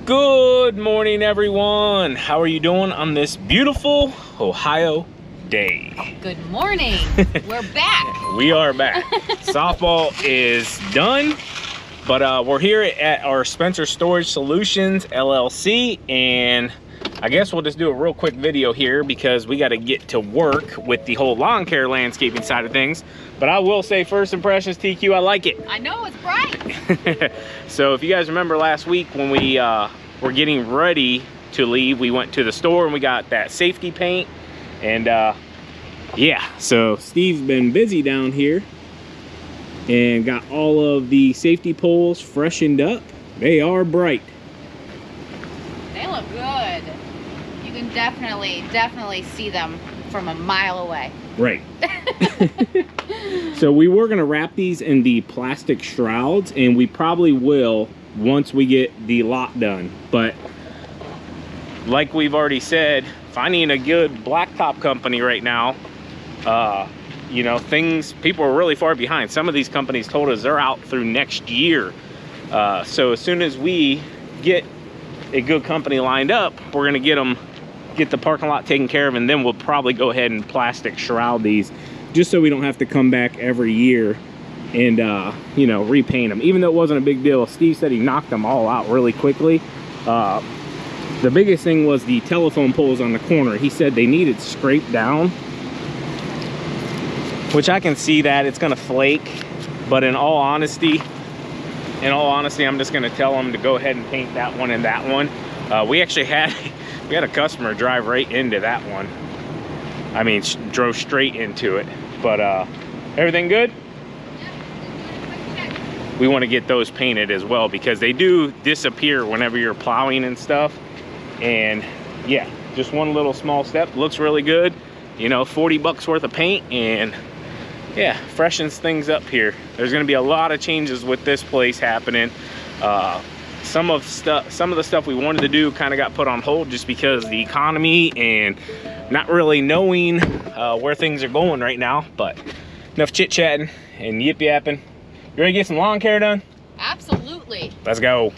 Good morning, everyone. How are you doing on this beautiful Ohio day? Good morning. We're back. We are back. Softball is done, but we're here at our Spencer Storage Solutions LLC, and I guess we'll just do a real quick video here because we got to get to work with the whole lawn care landscaping side of things. But I will say, first impressions, TQ, I like it. I know, it's bright. So if you guys remember last week when we were getting ready to leave, we went to the store and we got that safety paint. And yeah, so Steve's been busy down here and got all of the safety poles freshened up. They are bright. They look good. You can definitely see them from a mile away. Right. So we were gonna wrap these in the plastic shrouds, and we probably will once we get the lot done. But like we've already said, finding a good blacktop company right now, you know, people are really far behind. Some of these companies told us they're out through next year. So as soon as we get a good company lined up, we're gonna get the parking lot taken care of, and then we'll probably go ahead and plastic shroud these, just so we don't have to come back every year and you know, repaint them. Even though it wasn't a big deal, Steve said he knocked them all out really quickly. The biggest thing was the telephone poles on the corner. He said they needed scraped down, which I can see that it's gonna flake, but in all honesty, I'm just gonna tell them to go ahead and paint that one and that one. We actually had a customer drive right into that one. I mean, drove straight into it. But everything good? We want to get those painted as well because they do disappear whenever you're plowing and stuff. And yeah, just one little small step. Looks really good. You know, 40 bucks worth of paint, and yeah, freshens things up here. There's going to be a lot of changes with this place happening. Some of the stuff we wanted to do kind of got put on hold just because of the economy and not really knowing where things are going right now. But enough chit-chatting and yip-yapping. You ready to get some lawn care done? Absolutely. Let's go.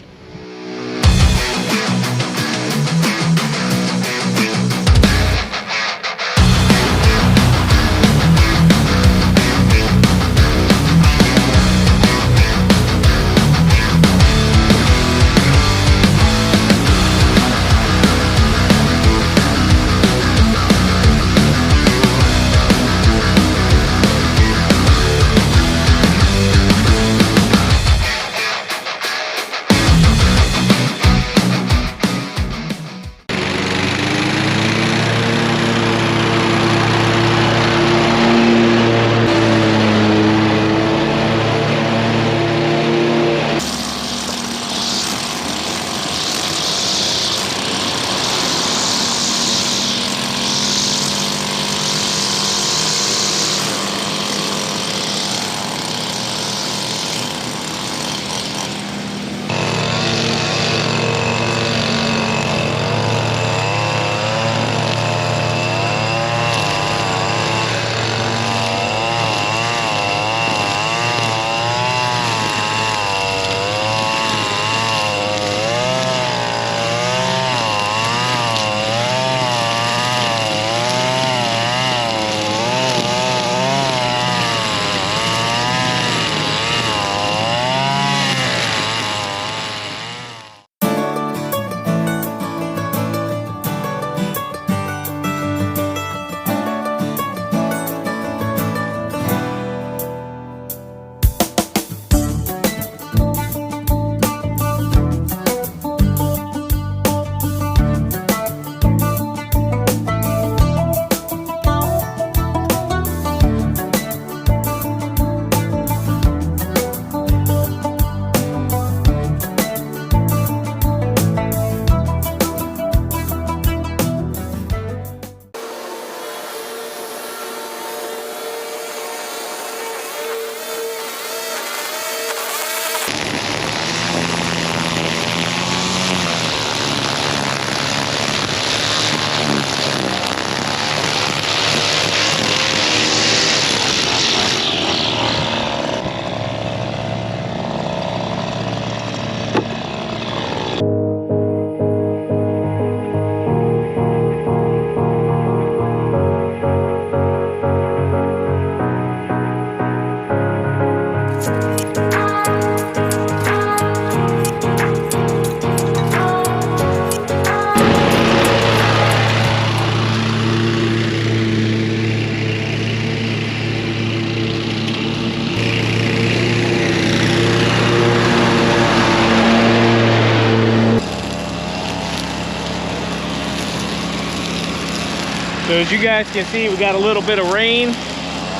So as you guys can see, we got a little bit of rain,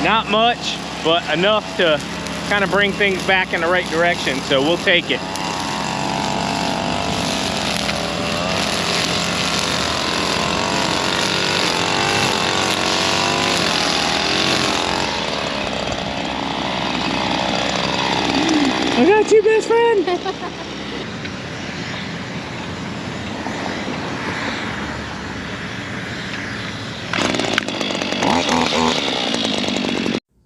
not much, but enough to kind of bring things back in the right direction. So we'll take it. I got you, best friend.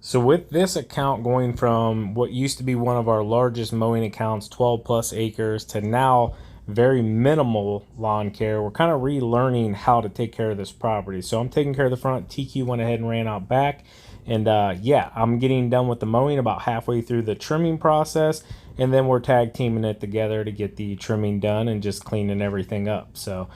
So with this account going from what used to be one of our largest mowing accounts, 12 plus acres, to now very minimal lawn care, we're kind of relearning how to take care of this property. So I'm taking care of the front. TQ went ahead and ran out back. And yeah, I'm getting done with the mowing, about halfway through the trimming process. And then we're tag teaming it together to get the trimming done and just cleaning everything up. So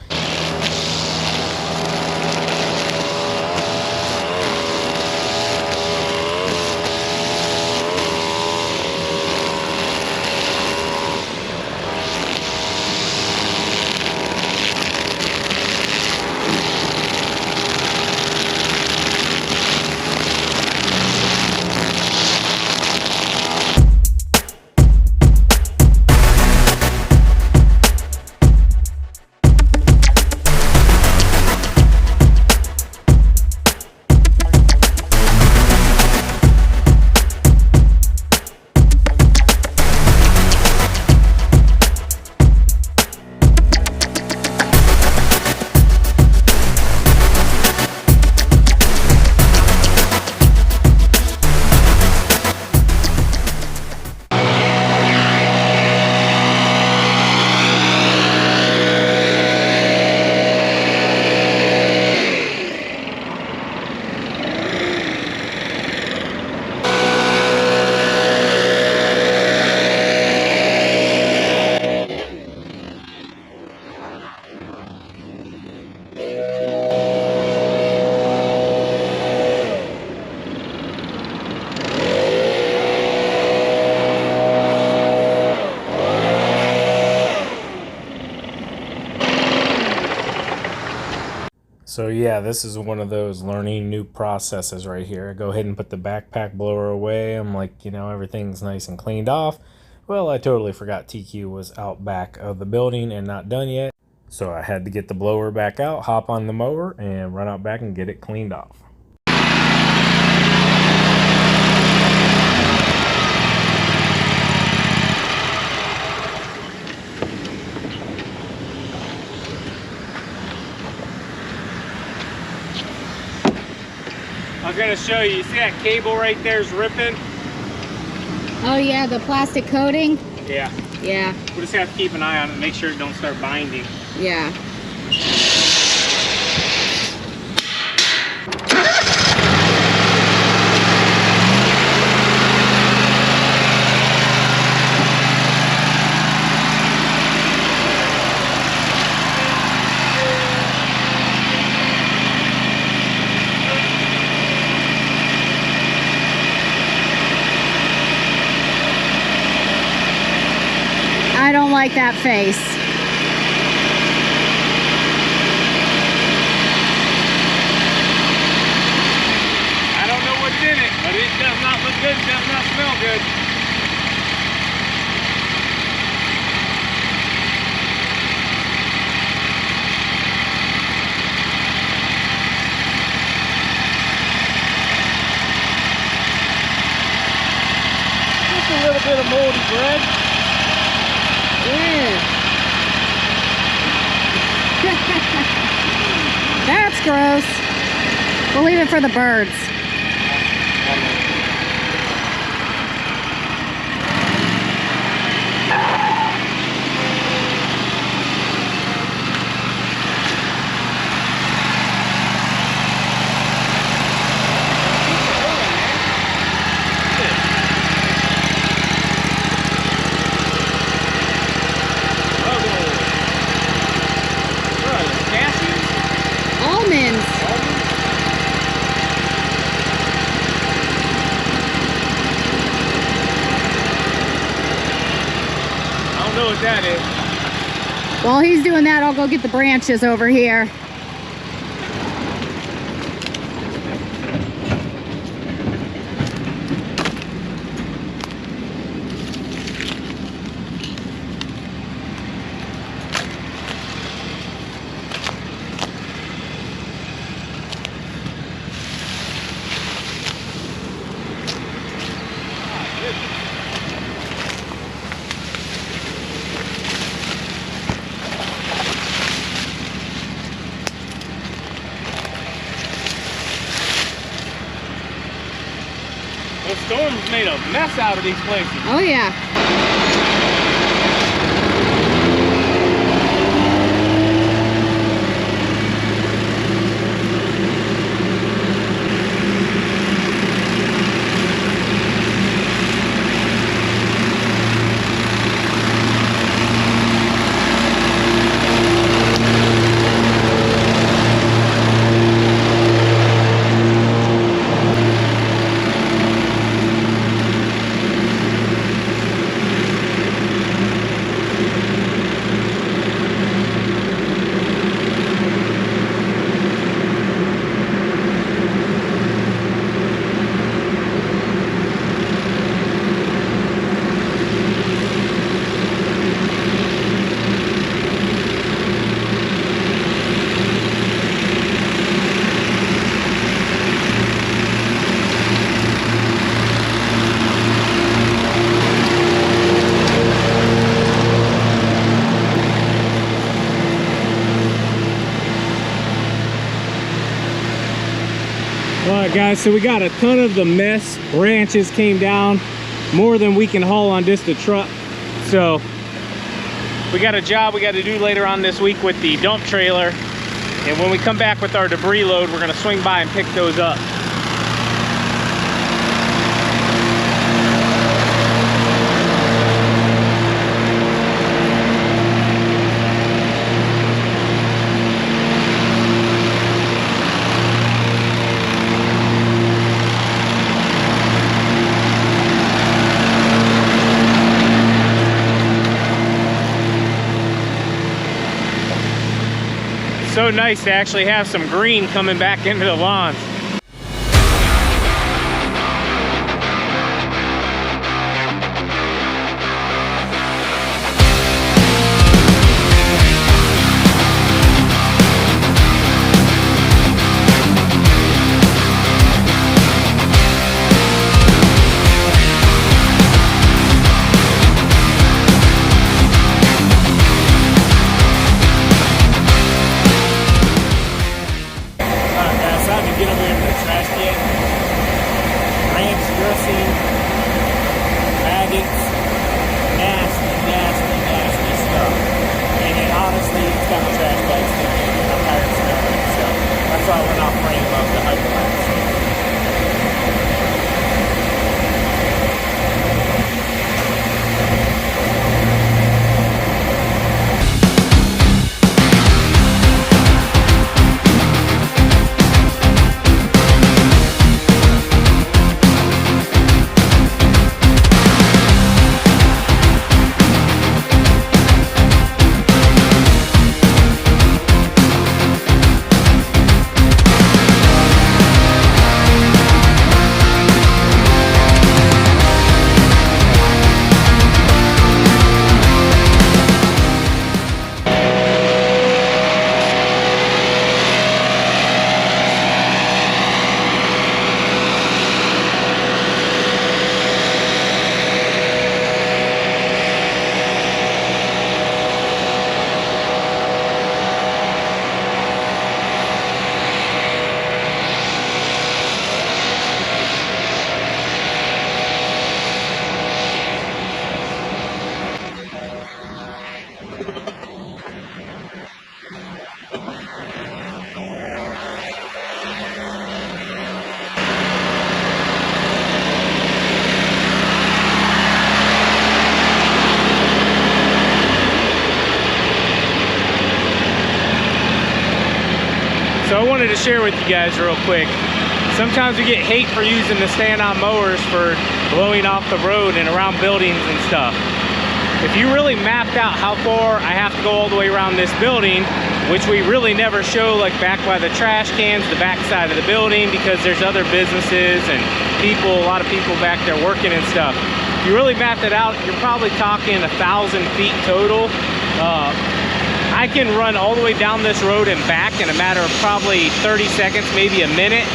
So yeah, this is one of those learning new processes right here. I go ahead and put the backpack blower away. I'm like, you know, everything's nice and cleaned off. Well, I totally forgot TQ was out back of the building and not done yet. So I had to get the blower back out, hop on the mower, and run out back and get it cleaned off. I'm gonna show you. See that cable right there is ripping? Oh yeah, the plastic coating? Yeah. Yeah. We just have to keep an eye on it, make sure it don't start binding. Yeah. I don't like that face. I don't know what's in it, but it does not look good, does not smell good. Just a little bit of moldy bread. That's gross. We'll leave it for the birds. What that is. While he's doing that, I'll go get the branches over here. storm's made a mess out of these places. Oh yeah. Alright guys, so we got a ton of the mess branches came down, more than we can haul on just a truck. So we got a job we got to do later on this week with the dump trailer, and when we come back with our debris load, we're going to swing by and pick those up. So nice to actually have some green coming back into the lawns. So I wanted to share with you guys real quick. Sometimes we get hate for using the stand-on mowers for blowing off the road and around buildings and stuff. If you really mapped out how far I have to go all the way around this building, which we really never show, like back by the trash cans, the back side of the building, because there's other businesses and people, a lot of people back there working and stuff. If you really mapped it out, you're probably talking 1,000 feet total. I can run all the way down this road and back in a matter of probably 30 seconds, maybe a minute.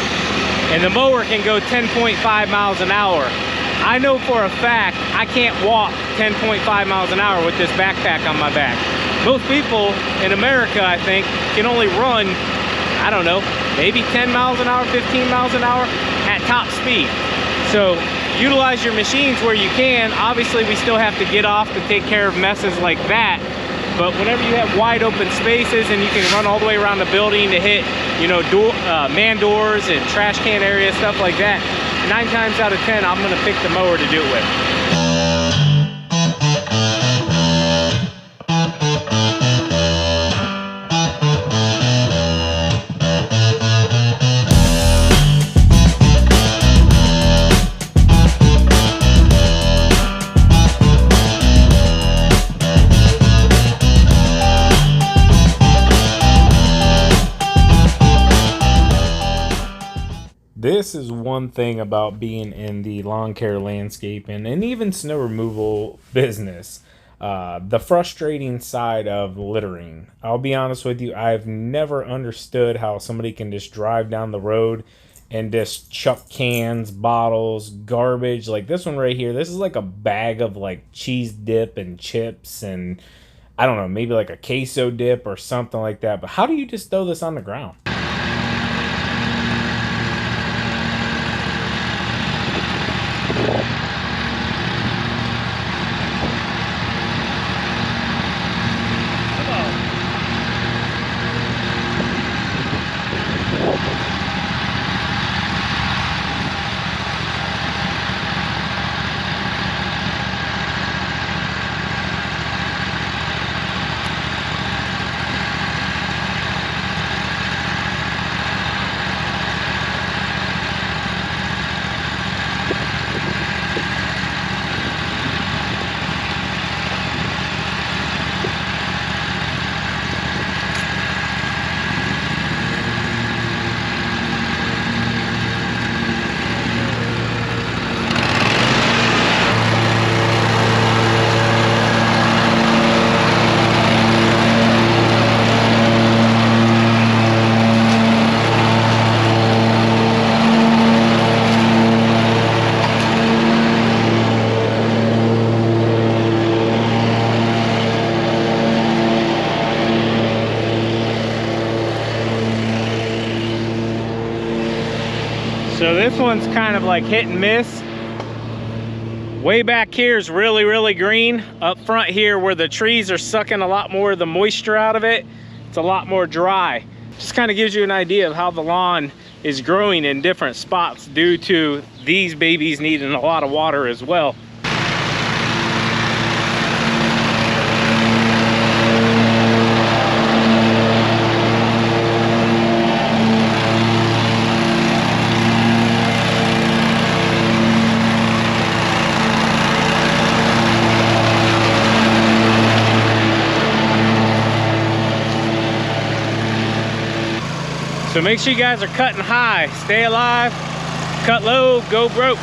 And the mower can go 10.5 miles an hour. I know for a fact I can't walk 10.5 miles an hour with this backpack on my back. Most people in America, I think, can only run, I don't know, maybe 10 miles an hour, 15 miles an hour at top speed. So utilize your machines where you can. Obviously, we still have to get off to take care of messes like that. But whenever you have wide open spaces and you can run all the way around the building to hit, you know, man doors and trash can areas, stuff like that, 9 times out of 10, I'm gonna pick the mower to do it with. This is one thing about being in the lawn care, landscaping, and even snow removal business. The frustrating side of littering. I'll be honest with you, I've never understood how somebody can just drive down the road and just chuck cans, bottles, garbage. Like this one right here, this is like a bag of like cheese dip and chips and I don't know, maybe like a queso dip or something like that. But how do you just throw this on the ground? So this one's kind of like hit and miss. Way back here is really, really green. Up front here where the trees are sucking a lot more of the moisture out of it, it's a lot more dry. Just kind of gives you an idea of how the lawn is growing in different spots due to these babies needing a lot of water as well. So make sure you guys are cutting high, stay alive, cut low, go broke.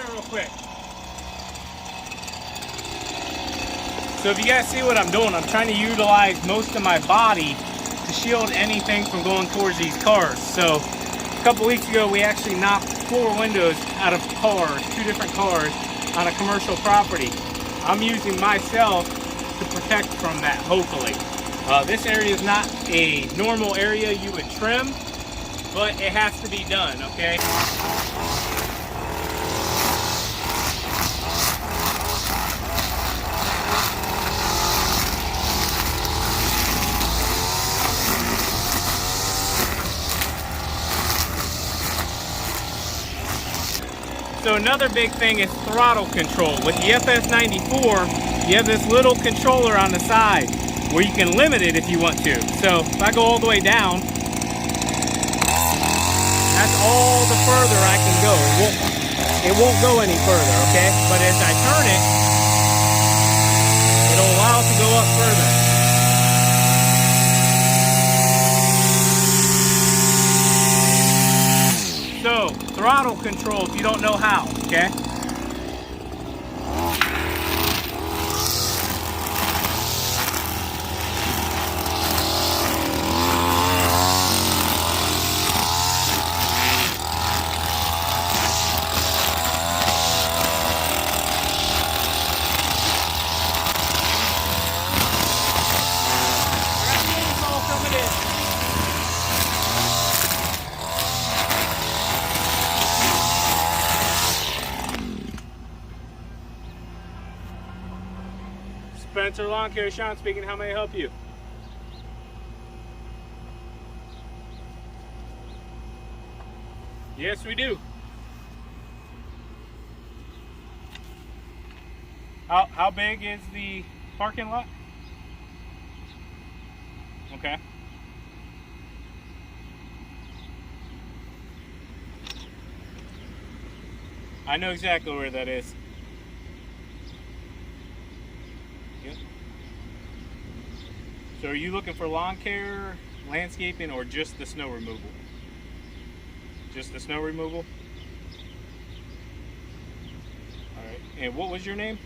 real quick. So if you guys see what I'm doing, I'm trying to utilize most of my body to shield anything from going towards these cars. So a couple weeks ago, we actually knocked 4 windows out of cars, 2 different cars on a commercial property. I'm using myself to protect from that, hopefully. This area is not a normal area you would trim, but it has to be done, okay? So another big thing is throttle control. With the FS94, you have this little controller on the side where you can limit it if you want to. So if I go all the way down, that's all the further I can go. It won't go any further, okay? But as I turn it, it'll allow it to go up further. So, throttle control if you don't know how, okay? Spencer Lawn Care, Sean speaking. How may I help you? Yes, we do. How big is the parking lot? Okay. I know exactly where that is. Yep. So are you looking for lawn care, landscaping, or just the snow removal? Just the snow removal? Alright, and what was your name?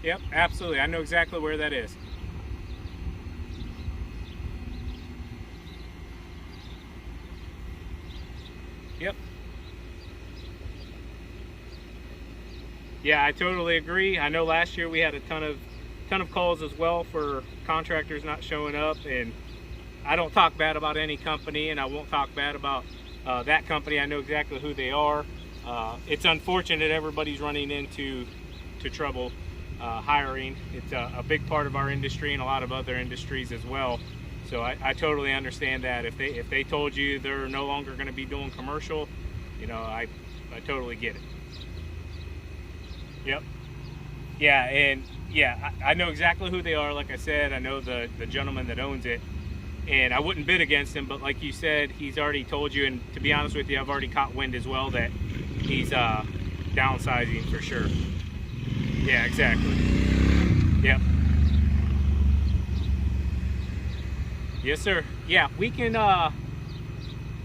Yep, absolutely. I know exactly where that is. Yep. Yeah, I totally agree. I know last year we had a ton of calls as well for contractors not showing up, and I don't talk bad about any company, and I won't talk bad about that company. I know exactly who they are. It's unfortunate everybody's running into trouble hiring. It's a big part of our industry and a lot of other industries as well. So I totally understand that. If they told you they're no longer going to be doing commercial, you know, I totally get it. Yep. Yeah, and yeah, I know exactly who they are. Like I said, I know the gentleman that owns it, and I wouldn't bid against him, but like you said, he's already told you, and to be honest with you, I've already caught wind as well that he's downsizing for sure. Yeah, exactly. Yep. Yes, sir. Yeah, we can, I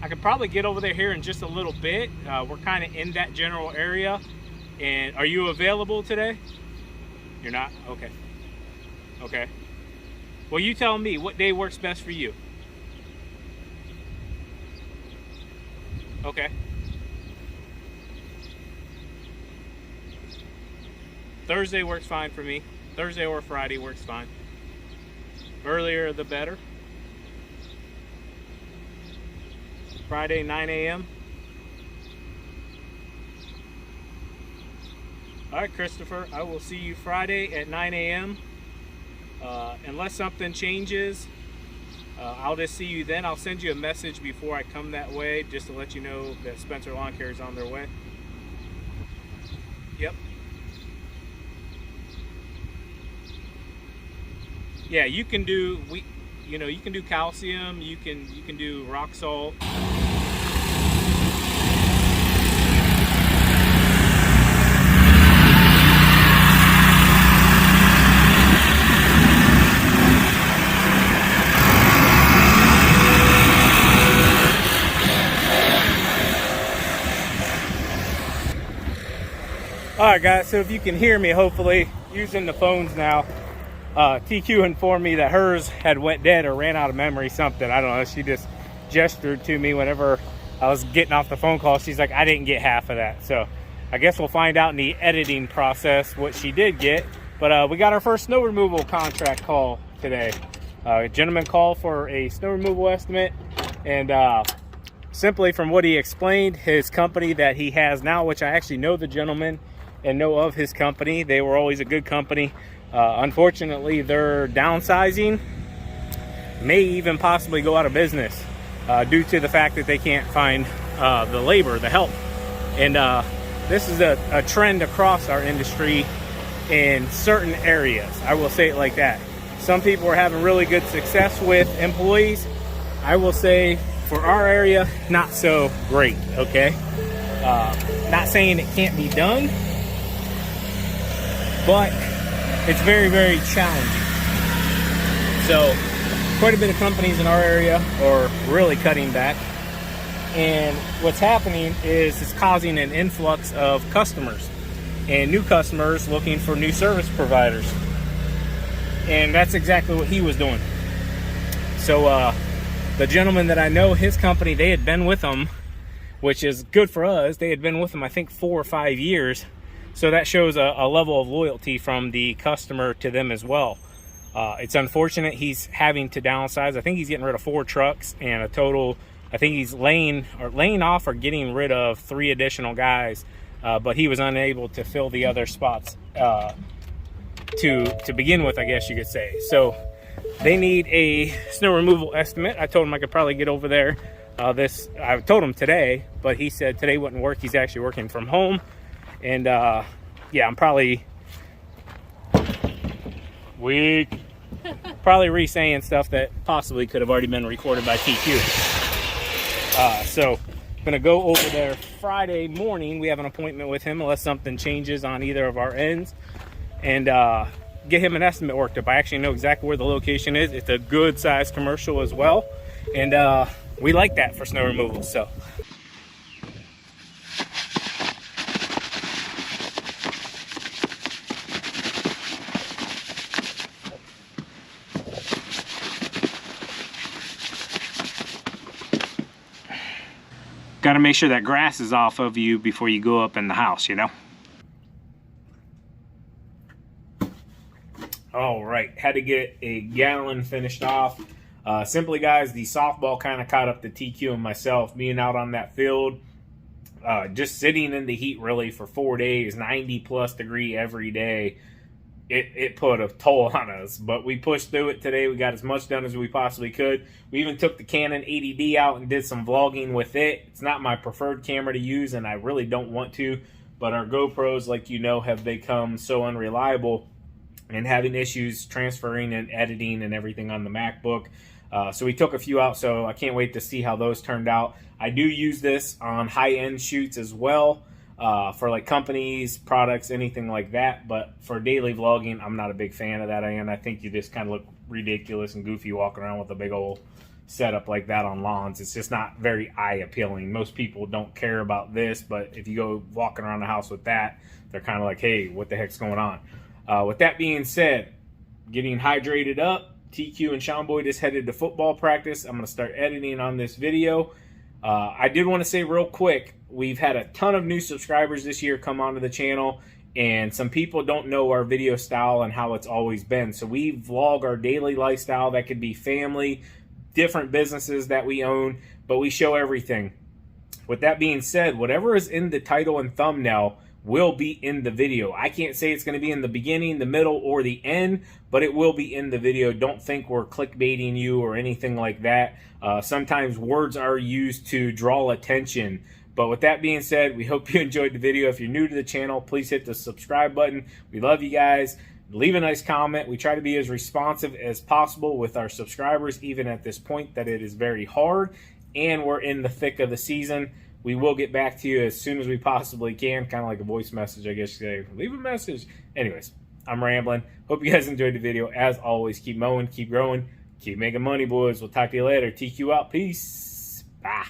could probably get over there here in just a little bit. We're kind of in that general area. And are you available today? You're not? Okay. Okay. Well, you tell me what day works best for you. Okay. Thursday works fine for me. Thursday or Friday works fine. Earlier the better. Friday, 9 a.m. All right, Christopher, I will see you Friday at 9 a.m. Unless something changes, I'll just see you then. I'll send you a message before I come that way just to let you know that Spencer Lawn Care is on their way. Yep. Yeah, you can do you can do calcium, you can do rock salt. All right, guys, so if you can hear me, hopefully, using the phones now, TQ informed me that hers had went dead or ran out of memory, something. I don't know. She just gestured to me whenever I was getting off the phone call. She's like, I didn't get half of that. So I guess we'll find out in the editing process what she did get. But we got our first snow removal contract call today. A gentleman called for a snow removal estimate, and simply from what he explained, his company that he has now, which I actually know the gentleman and know of his company, they were always a good company. Unfortunately, they're downsizing, may even possibly go out of business due to the fact that they can't find the labor, the help. And this is a trend across our industry in certain areas. I will say it like that. Some people are having really good success with employees. I will say for our area, not so great, okay? Not saying it can't be done, but it's very, very challenging. So quite a bit of companies in our area are really cutting back. And what's happening is it's causing an influx of customers and new customers looking for new service providers. And that's exactly what he was doing. So the gentleman that I know, his company, they had been with him, which is good for us. They had been with him, I think, 4 or 5 years. So that shows a level of loyalty from the customer to them as well. It's unfortunate he's having to downsize. I think he's getting rid of 4 trucks and a total, I think he's laying off or getting rid of 3 additional guys. But he was unable to fill the other spots to begin with, I guess you could say. So they need a snow removal estimate. I told him I could probably get over there. I told him today, but he said today wouldn't work. He's actually working from home. And yeah, I'm probably weak. Probably re-saying stuff that possibly could have already been recorded by TQ. So I'm gonna go over there Friday morning. We have an appointment with him unless something changes on either of our ends, and get him an estimate worked up. I actually know exactly where the location is. It's a good sized commercial as well, and we like that for snow removal. So got to make sure that grass is off of you before you go up in the house, you know? All right, had to get a gallon finished off. Simply, guys, the softball kind of caught up to TQ and myself, being out on that field, just sitting in the heat really for 4 days, 90+ degree every day. It put a toll on us, but we pushed through it today. We got as much done as we possibly could. We even took the Canon 80D out and did some vlogging with it. It's not my preferred camera to use, and I really don't want to, but our GoPros, like you know, have become so unreliable and having issues transferring and editing and everything on the MacBook. So we took a few out, so I can't wait to see how those turned out. I do use this on high-end shoots as well. For like companies, products, anything like that. But for daily vlogging, I'm not a big fan of that. And I think you just kind of look ridiculous and goofy walking around with a big old setup like that on lawns. It's just not very eye appealing. Most people don't care about this, but if you go walking around the house with that, they're kind of like, hey, what the heck's going on? With that being said, getting hydrated up, TQ and Sean Boy just headed to football practice. I'm going to start editing on this video. I did want to say real quick, we've had a ton of new subscribers this year come onto the channel, and some people don't know our video style and how it's always been. So we vlog our daily lifestyle. That could be family, different businesses that we own, but we show everything. With that being said, whatever is in the title and thumbnail will be in the video. I can't say it's going to be in the beginning, the middle, or the end, but it will be in the video. Don't think we're clickbaiting you or anything like that. Sometimes words are used to draw attention. But with that being said, we hope you enjoyed the video. If you're new to the channel, please hit the subscribe button. We love you guys. Leave a nice comment. We try to be as responsive as possible with our subscribers, even at this point that it is very hard, and we're in the thick of the season. We will get back to you as soon as we possibly can, kind of like a voice message, I guess you say. Leave a message. Anyways, I'm rambling. Hope you guys enjoyed the video. As always, keep mowing, keep growing, keep making money, boys. We'll talk to you later. TQ out. Peace. Bye.